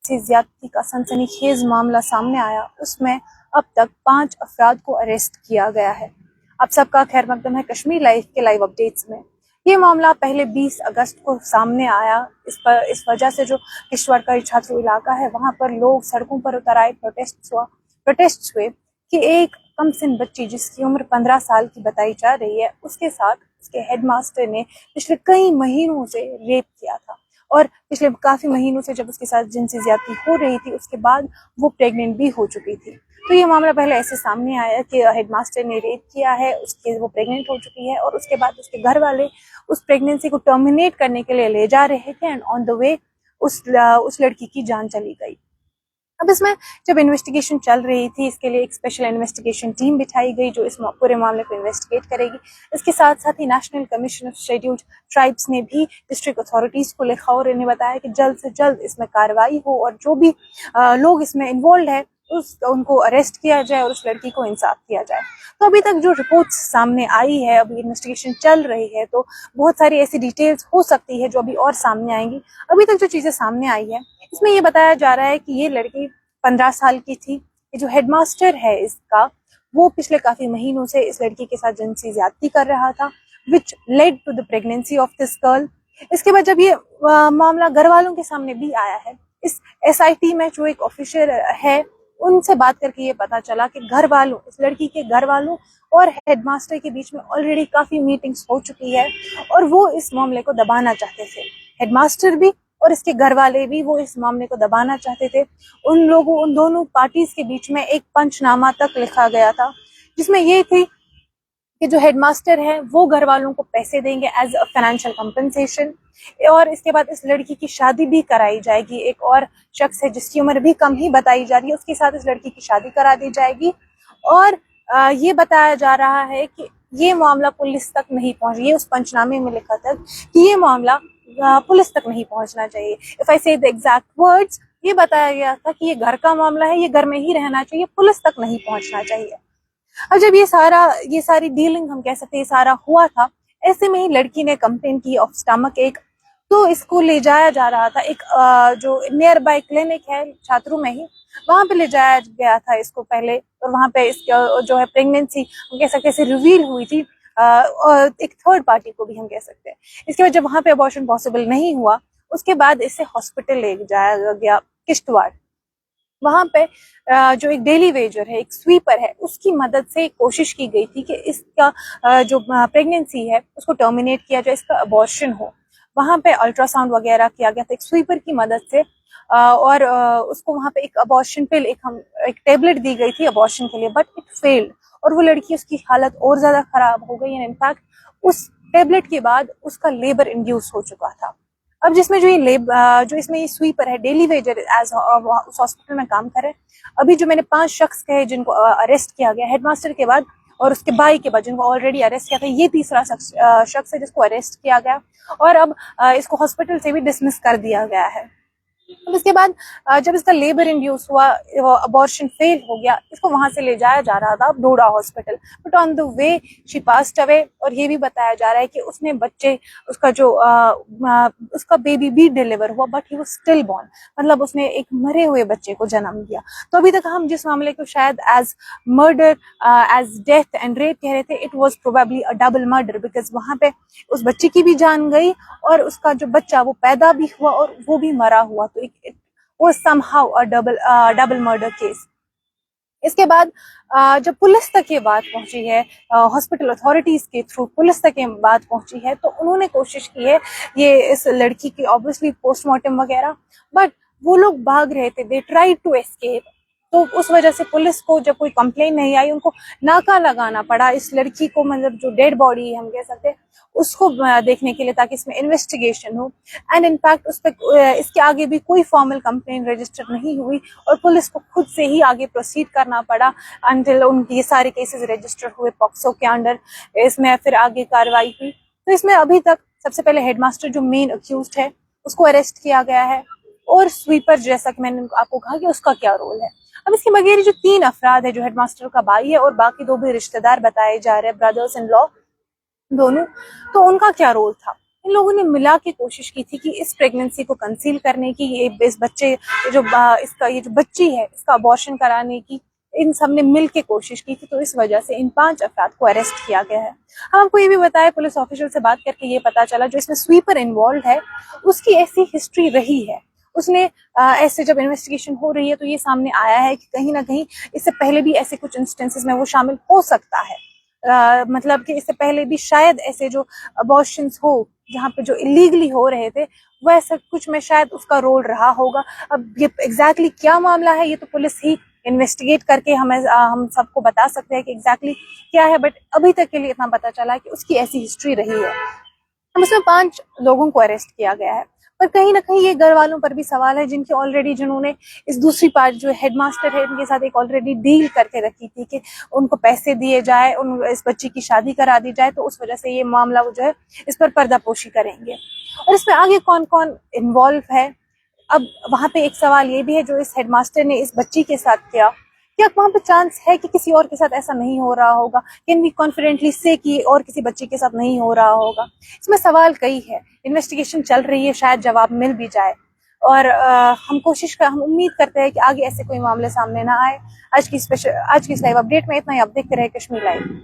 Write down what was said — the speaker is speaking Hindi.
से ज्यादती का सनसनीखेज मामला सामने आया, उसमें अब तक 5 अफराद को अरेस्ट किया गया है। आप सबका खैर मकदम है कश्मीर लाइव के लाइव अपडेट्स में। ये मामला पहले 20 अगस्त को सामने आया। इस वजह से जो किश्तवाड़ का छात्र इलाका है वहां पर लोग सड़कों पर उतर आए, प्रोटेस्ट हुए कि एक कम सिन बच्ची जिसकी उम्र 15 साल की बताई जा रही है, उसके साथ उसके हेडमास्टर ने पिछले कई महीनों से रेप किया था और पिछले काफी महीनों से जब उसके साथ जिनसी ज्यादती हो रही थी उसके बाद वो प्रेग्नेंट भी हो चुकी थी। तो ये मामला पहले ऐसे सामने आया कि हेडमास्टर ने रेप किया है, उसके वो प्रेग्नेंट हो चुकी है और उसके बाद उसके घर वाले उस प्रेगनेंसी को टर्मिनेट करने के लिए ले जा रहे थे एंड ऑन द वे उस लड़की की जान चली गई। अब इसमें जब इन्वेस्टिगेशन चल रही थी, इसके लिए एक स्पेशल इन्वेस्टिगेशन टीम बिठाई गई जो इस पूरे मामले को इन्वेस्टिगेट करेगी। इसके साथ साथ ही national commission of scheduled tribes ने भी डिस्ट्रिक्ट अथॉरिटीज को लिखा और इन्हें बताया कि जल्द से जल्द इसमें कार्रवाई हो और जो भी लोग इसमें इन्वॉल्व है उनको अरेस्ट किया जाए और उस लड़की को इंसाफ दिया जाए। तो अभी तक जो रिपोर्ट्स सामने आई है, अभी इन्वेस्टिगेशन चल रही है, तो बहुत सारी ऐसी डिटेल्स हो सकती है जो अभी और सामने आएंगी। अभी तक जो चीजें सामने आई है इसमें ये बताया जा रहा है कि ये लड़की 15 साल की थी। ये जो हेडमास्टर है इसका, वो पिछले काफी महीनों से इस लड़की के साथ जिनसी ज्यादती कर रहा था, which led to the pregnancy of this girl. इसके बाद जब ये मामला घर वालों के सामने भी आया है, इस SIT में जो एक ऑफिसर है उनसे बात करके ये पता चला कि घर वालों, इस लड़की के घर वालों और हेडमास्टर के बीच में ऑलरेडी काफी मीटिंग्स हो चुकी है और वो इस मामले को दबाना चाहते थे। हेडमास्टर भी और इसके घर वाले भी वो इस मामले को दबाना चाहते थे। उन दोनों पार्टीज के बीच में एक पंचनामा तक लिखा गया था जिसमें ये थी कि जो हेडमास्टर है वो घर वालों को पैसे देंगे एज अ फाइनेंशियल कंपनसेशन और इसके बाद इस लड़की की शादी भी कराई जाएगी। एक और शख्स है जिसकी उम्र भी कम ही बताई जा रही है, उसके साथ इस लड़की की शादी करा दी जाएगी और ये बताया जा रहा है कि ये मामला पुलिस तक नहीं पहुंच, ये उस पंचनामे में लिखा था कि ये मामला पुलिस तक नहीं पहुंचना चाहिए। इफ आई से द एग्जैक्ट वर्ड्स, ये बताया गया था कि ये घर का मामला है, ये घर में ही रहना चाहिए, पुलिस तक नहीं पहुंचना चाहिए। अब जब ये सारी डीलिंग हम कह सकते हैं सारा हुआ था, ऐसे में ही लड़की ने कंप्लेन की ऑफ स्टमक एक, तो इसको ले जाया जा रहा था एक जो नियर बाय क्लिनिक है छात्रों में ही, वहां पे ले जाया गया था इसको पहले और वहां पे इसका जो है प्रेगनेंसी हम कह सकते हैं रिवील हुई थी और एक थर्ड पार्टी को भी हम कह सकते हैं। इसके बाद जब वहां पे अबॉर्शन पॉसिबल नहीं हुआ उसके बाद इसे हॉस्पिटल ले जाया गया किश्तवाड़। वहां पे जो एक डेली वेजर है, एक स्वीपर है, उसकी मदद से कोशिश की गई थी कि इसका जो प्रेगनेंसी है उसको टर्मिनेट किया जाए, इसका अबॉर्शन हो। वहां पे अल्ट्रासाउंड वगैरह किया गया था एक स्वीपर की मदद से और उसको वहां पे एक अबॉर्शन पिल, एक टेबलेट दी गई थी अबॉर्शन के लिए, बट इट फेल्ड और वो लड़की, उसकी हालत और ज्यादा खराब हो गई। इनफैक्ट उस टेबलेट के बाद उसका लेबर इंड्यूस हो चुका था। अब जिसमें जो इसमें ये स्वीपर है, डेली वेजर एज उस हॉस्पिटल में काम कर रहे हैं। अभी जो मैंने 5 शख्स कहे जिनको अरेस्ट किया गया हेडमास्टर के बाद और उसके भाई के बाद जिनको ऑलरेडी अरेस्ट किया था, ये तीसरा शख्स है जिसको अरेस्ट किया गया और अब इसको हॉस्पिटल से भी डिसमिस कर दिया गया है। अब इसके बाद जब इसका लेबर इंड्यूस हुआ, अबॉर्शन फेल हो गया, इसको वहां से ले जाया जा रहा था Doda hospital, but on the way she passed away. और ये भी बताया जा रहा है कि उसने उसका जो उसका बेबी भी डिलीवर हुआ but he was still born, मतलब उसने एक मरे हुए बच्चे को जन्म दिया। तो अभी तक हम जिस मामले को शायद as murder, as death and rape कह रहे थे, it was probably a double murder, because वहां पे उस बच्चे की भी जान गई और उसका जो बच्चा वो पैदा भी हुआ और वो भी मरा हुआ। तो it was somehow a double murder case। इसके बाद जब पुलिस तक ये बात पहुंची है, हॉस्पिटल अथॉरिटीज के थ्रू पुलिस तक ये बात पहुंची है, तो उन्होंने कोशिश की है ये इस लड़की की ऑब्वियसली पोस्टमार्टम वगैरह, बट वो लोग भाग रहे थे, दे ट्राइड टू एस्केप। तो उस वजह से पुलिस को जब कोई कंप्लेन नहीं आई, उनको नाका लगाना पड़ा इस लड़की को, मतलब जो डेड बॉडी हम कह सकते हैं उसको देखने के लिए, ताकि इसमें इन्वेस्टिगेशन हो। एंड इनफैक्ट उस पर इसके आगे भी कोई फॉर्मल कंप्लेन रजिस्टर नहीं हुई और पुलिस को खुद से ही आगे प्रोसीड करना पड़ा अंटिल उनके ये सारे केसेस रजिस्टर हुए पॉक्सो के अंडर। इसमें फिर आगे कार्रवाई हुई। तो इसमें अभी तक सबसे पहले हेडमास्टर जो मेन अक्यूज्ड है उसको अरेस्ट किया गया है और स्वीपर, जैसा कि मैंने आपको कहा कि उसका क्या रोल है। अब इसके बगैर जो 3 अफराद है, जो हेडमास्टर का भाई है और बाकी 2 भी रिश्तेदार बताए जा रहे हैं, ब्रदर्स इन लॉ दोनों, तो उनका क्या रोल था। इन लोगों ने मिला के कोशिश की थी कि इस प्रेगनेंसी को कंसील करने की, ये इस बच्चे ये जो बच्ची है इसका अबॉर्शन कराने की इन सब ने मिल के कोशिश की थी। तो इस वजह से इन 5 अफराद को अरेस्ट किया गया है। हम आपको ये भी बताया, पुलिस ऑफिशियल से बात करके ये पता चला जो इसमें स्वीपर इन्वॉल्व है उसकी ऐसी हिस्ट्री रही है। उसने ऐसे जब इन्वेस्टिगेशन हो रही है तो ये सामने आया है कि कहीं ना कहीं इससे पहले भी ऐसे कुछ इंस्टेंसेस में वो शामिल हो सकता है। मतलब कि इससे पहले भी शायद ऐसे जो अबॉर्शंस हो जहाँ पे जो इलीगली हो रहे थे वैसा कुछ में शायद उसका रोल रहा होगा। अब ये एग्जैक्टली क्या मामला है ये तो पुलिस ही इन्वेस्टिगेट करके हम सबको बता सकते हैं कि एग्जैक्टली क्या है, बट अभी तक के लिए इतना पता चला है कि उसकी ऐसी हिस्ट्री रही है। अब इसमें 5 लोगों को अरेस्ट किया गया है, पर कहीं ना कहीं ये घर वालों पर भी सवाल है जिन्होंने इस दूसरी पार्ट जो हेडमास्टर है इनके साथ एक ऑलरेडी डील करके रखी थी कि उनको पैसे दिए जाए, इस बच्ची की शादी करा दी जाए, तो उस वजह से ये मामला वो जो है इस पर पर्दापोशी करेंगे। और इसमें आगे कौन कौन इन्वॉल्व है, अब वहां पे एक सवाल ये भी है जो इस हेडमास्टर ने इस बच्ची के साथ किया, क्या वहां पे चांस है कि किसी और के साथ ऐसा नहीं हो रहा होगा? कैन वी कॉन्फिडेंटली से कि और किसी बच्चे के साथ नहीं हो रहा होगा? इसमें सवाल कई है, इन्वेस्टिगेशन चल रही है, शायद जवाब मिल भी जाए। और हम उम्मीद करते हैं कि आगे ऐसे कोई मामले सामने ना आए। आज की इस लाइव अपडेट में इतना ही। आप देखते रहे कश्मीर लाइव।